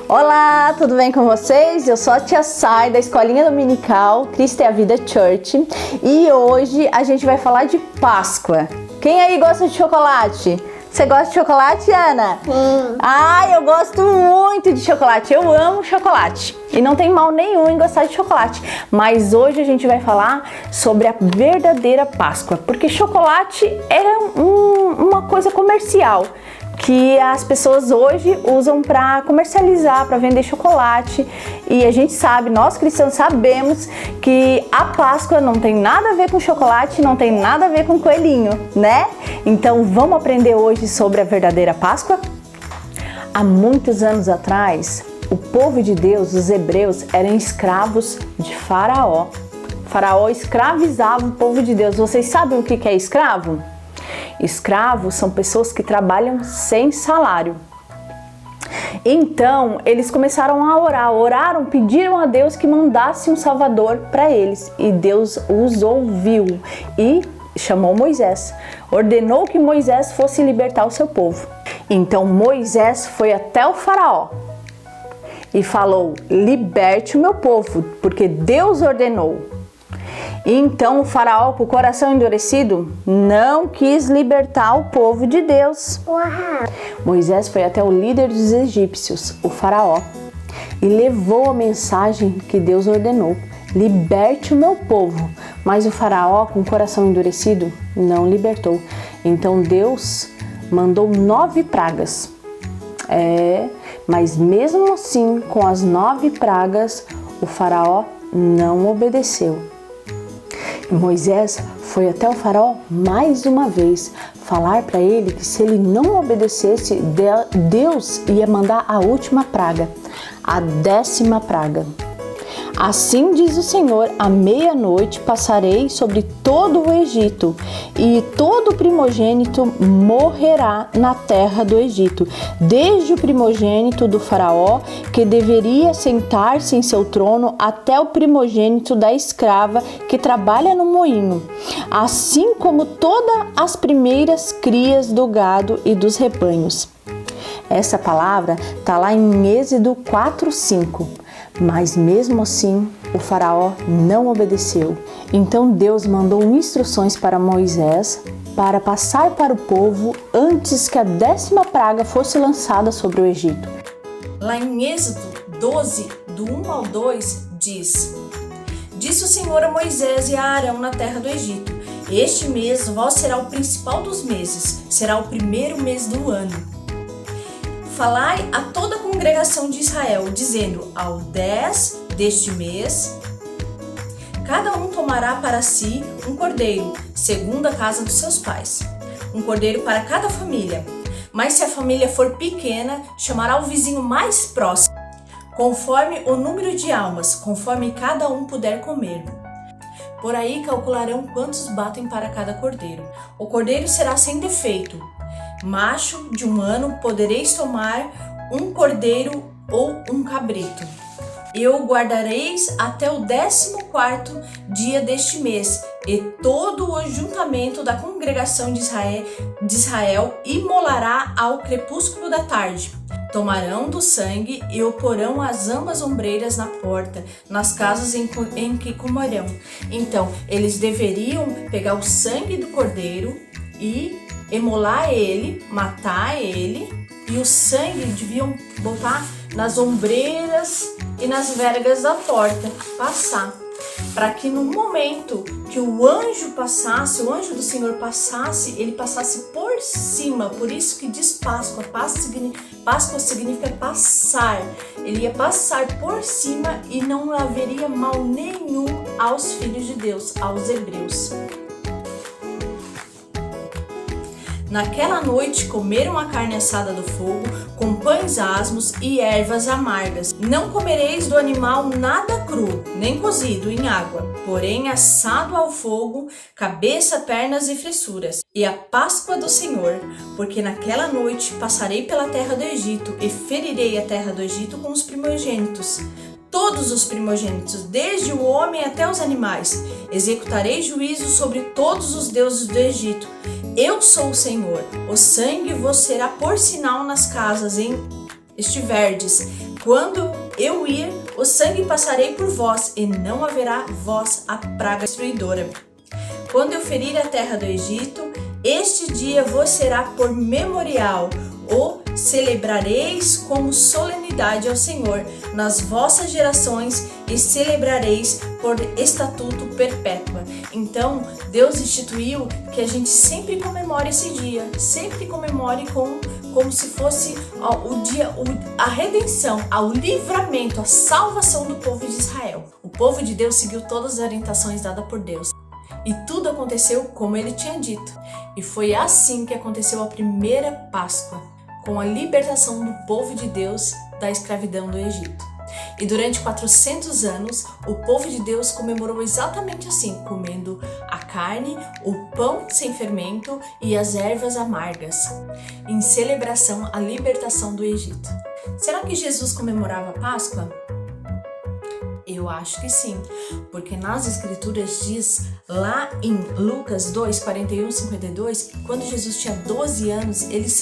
Olá, tudo bem com vocês? Eu sou a Tia Sai da Escolinha Dominical Cristo é a Vida Church e hoje a gente vai falar de Páscoa. Quem aí gosta de chocolate? Você gosta de chocolate, Ana? Ah, eu gosto muito de chocolate, eu amo chocolate. E não tem mal nenhum em gostar de chocolate. Mas hoje a gente vai falar sobre a verdadeira Páscoa. Porque chocolate é uma coisa comercial que as pessoas hoje usam para comercializar, para vender chocolate. E a gente sabe, nós cristãos sabemos que a Páscoa não tem nada a ver com chocolate, não tem nada a ver com coelhinho, né? Então vamos aprender hoje sobre a verdadeira Páscoa? Há muitos anos atrás, o povo de Deus, os hebreus, eram escravos de Faraó. Faraó escravizava o povo de Deus. Vocês sabem o que é escravo? Escravos são pessoas que trabalham sem salário. Então, eles começaram a orar, oraram, pediram a Deus que mandasse um Salvador para eles. E Deus os ouviu e chamou Moisés. Ordenou que Moisés fosse libertar o seu povo. Então, Moisés foi até o Faraó e falou: liberte o meu povo, porque Deus ordenou. Então o Faraó, com o coração endurecido, não quis libertar o povo de Deus. Moisés foi até o líder dos egípcios, o Faraó, e levou a mensagem que Deus ordenou: liberte o meu povo. Mas o Faraó, com o coração endurecido, não libertou. Então Deus mandou 9 pragas. Mas mesmo assim, com as 9 pragas, o Faraó não obedeceu. Moisés foi até o Faraó mais uma vez falar para ele que se ele não obedecesse, Deus ia mandar a última praga, a 10ª praga. Assim diz o Senhor: à meia-noite passarei sobre todo o Egito, e todo primogênito morrerá na terra do Egito, desde o primogênito do Faraó, que deveria sentar-se em seu trono, até o primogênito da escrava que trabalha no moinho, assim como todas as primeiras crias do gado e dos rebanhos. Essa palavra está lá em Êxodo 4:5. Mas mesmo assim, o Faraó não obedeceu. Então Deus mandou instruções para Moisés para passar para o povo antes que a 10ª praga fosse lançada sobre o Egito. Lá em Êxodo 12, do 1 ao 2, diz: Disse o Senhor a Moisés e a Arão na terra do Egito: este mês vós será o principal dos meses, será o primeiro mês do ano. Falai a toda a congregação de Israel, dizendo: ao 10 deste mês, cada um tomará para si um cordeiro, segundo a casa dos seus pais, um cordeiro para cada família. Mas se a família for pequena, chamará o vizinho mais próximo, conforme o número de almas, conforme cada um puder comer. Por aí calcularão quantos batem para cada cordeiro. O cordeiro será sem defeito. Macho de 1 ano podereis tomar um cordeiro ou um cabrito. E o guardareis até o 14º dia deste mês, e todo o ajuntamento da congregação de Israel imolará ao crepúsculo da tarde. Tomarão do sangue e o porão às ambas ombreiras na porta, nas casas em que comerão. Então, eles deveriam pegar o sangue do cordeiro e emolar ele, matar ele, e o sangue deviam botar nas ombreiras e nas vergas da porta, passar, para que no momento que o anjo passasse, o anjo do Senhor passasse, ele passasse por cima. Por isso que diz Páscoa. Páscoa significa passar. Ele ia passar por cima e não haveria mal nenhum aos filhos de Deus, aos hebreus. Naquela noite comeram a carne assada do fogo, com pães asmos e ervas amargas. Não comereis do animal nada cru, nem cozido em água, porém assado ao fogo, cabeça, pernas e fressuras. E a Páscoa do Senhor, porque naquela noite passarei pela terra do Egito e ferirei a terra do Egito com os primogênitos. Todos os primogênitos, desde o homem até os animais. Executarei juízo sobre todos os deuses do Egito. Eu sou o Senhor. O sangue vos será por sinal nas casas em estiverdes. Quando eu ir, o sangue passarei por vós, e não haverá vós a praga destruidora. Quando eu ferir a terra do Egito, este dia vos será por memorial, o celebrareis como solenidade ao Senhor nas vossas gerações e celebrareis por estatuto perpétuo. Então, Deus instituiu que a gente sempre comemore esse dia, sempre comemore como se fosse o dia, a redenção, o livramento, a salvação do povo de Israel. O povo de Deus seguiu todas as orientações dadas por Deus. E tudo aconteceu como ele tinha dito. E foi assim que aconteceu a primeira Páscoa, com a libertação do povo de Deus da escravidão do Egito. E durante 400 anos, o povo de Deus comemorou exatamente assim, comendo a carne, o pão sem fermento e as ervas amargas, em celebração à libertação do Egito. Será que Jesus comemorava a Páscoa? Eu acho que sim, porque nas escrituras diz lá em Lucas 2, 41, 52, que quando Jesus tinha 12 anos, eles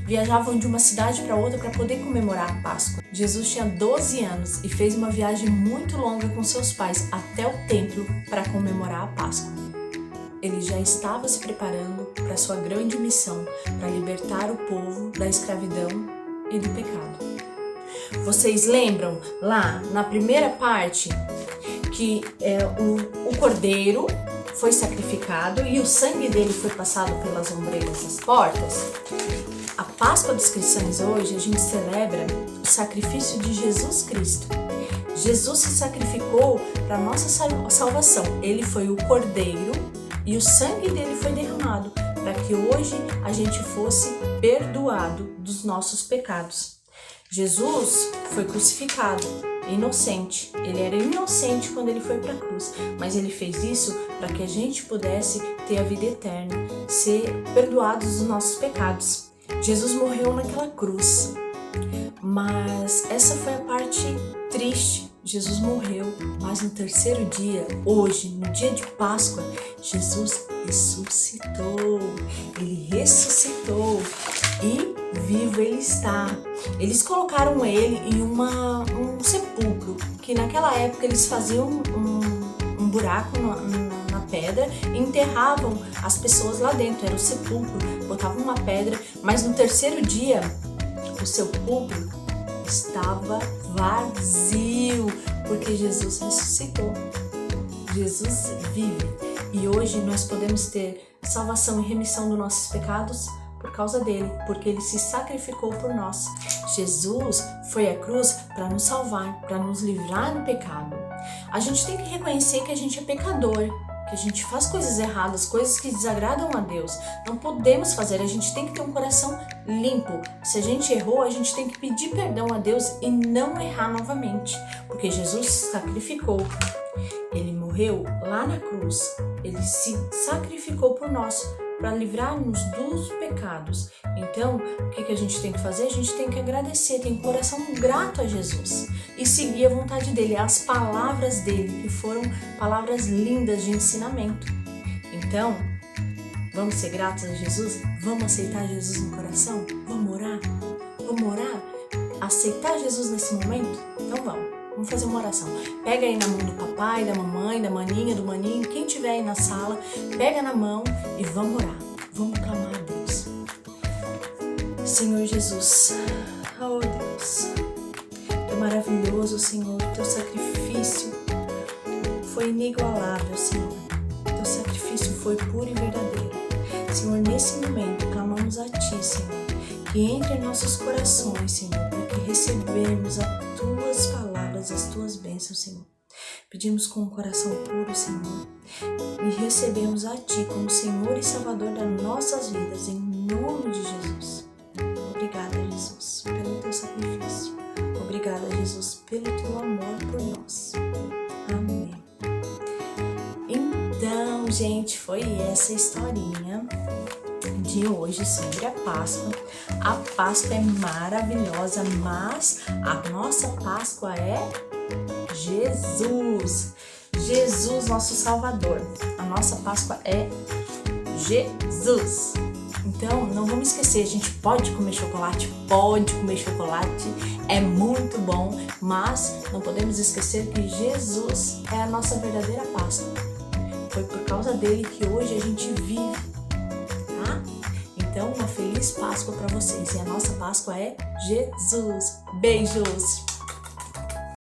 viajavam de uma cidade para outra para poder comemorar a Páscoa. Jesus tinha 12 anos e fez uma viagem muito longa com seus pais até o templo para comemorar a Páscoa. Ele já estava se preparando para sua grande missão, para libertar o povo da escravidão e do pecado. Vocês lembram lá na primeira parte que o cordeiro foi sacrificado e o sangue dele foi passado pelas ombreiras das portas? A Páscoa dos cristãos hoje a gente celebra o sacrifício de Jesus Cristo. Jesus se sacrificou para a nossa salvação. Ele foi o cordeiro e o sangue dele foi derramado para que hoje a gente fosse perdoado dos nossos pecados. Jesus foi crucificado, inocente. Ele era inocente quando ele foi para a cruz, mas ele fez isso para que a gente pudesse ter a vida eterna, ser perdoados dos nossos pecados. Jesus morreu naquela cruz, mas essa foi a parte triste. Jesus morreu, mas no terceiro dia, hoje, no dia de Páscoa, Jesus ressuscitou. Ele ressuscitou e vivo ele está. Eles colocaram ele em um sepulcro, que naquela época eles faziam um buraco na pedra e enterravam as pessoas lá dentro. Era o sepulcro, botavam uma pedra, mas no terceiro dia o sepulcro estava vazio, porque Jesus ressuscitou. Jesus vive e hoje nós podemos ter salvação e remissão dos nossos pecados por causa dele, porque ele se sacrificou por nós. Jesus foi à cruz para nos salvar, para nos livrar do pecado. A gente tem que reconhecer que a gente é pecador, que a gente faz coisas erradas, coisas que desagradam a Deus. Não podemos fazer, a gente tem que ter um coração limpo. Se a gente errou, a gente tem que pedir perdão a Deus e não errar novamente, porque Jesus se sacrificou. Ele morreu lá na cruz, ele se sacrificou por nós, para livrar-nos dos pecados. Então, o que a gente tem que fazer? A gente tem que agradecer, ter um coração grato a Jesus e seguir a vontade dele, as palavras dele, que foram palavras lindas de ensinamento. Então, vamos ser gratos a Jesus? Vamos aceitar Jesus no coração? Vamos orar? Vamos orar? Aceitar Jesus nesse momento? Então vamos fazer uma oração. Pega aí na mão do papai, da mamãe, da maninha, do maninho, quem tiver aí na sala, pega na mão e vamos orar. Vamos clamar a Deus. Senhor Jesus, oh Deus, é maravilhoso, Senhor, teu sacrifício foi inigualável, Senhor. Teu sacrifício foi puro e verdadeiro. Senhor, nesse momento clamamos a Ti, Senhor, que entre em nossos corações, Senhor, para que recebemos as Tuas palavras, as Tuas bênçãos, Senhor. Pedimos com o coração puro, Senhor, e recebemos a Ti como Senhor e Salvador das nossas vidas, em nome de Jesus. Obrigada, Jesus, pelo Teu sacrifício. Obrigada, Jesus, pelo Teu amor por nós. Amém. Então, gente, foi essa historinha de hoje sobre a Páscoa. A Páscoa é maravilhosa, mas a nossa Páscoa é Jesus. Jesus, nosso Salvador. A nossa Páscoa é Jesus. Então, não vamos esquecer, a gente pode comer chocolate, é muito bom, mas não podemos esquecer que Jesus é a nossa verdadeira Páscoa. Foi por causa dele que hoje a gente vive, tá? Então, uma feliz Páscoa para vocês. E a nossa Páscoa é Jesus. Beijos!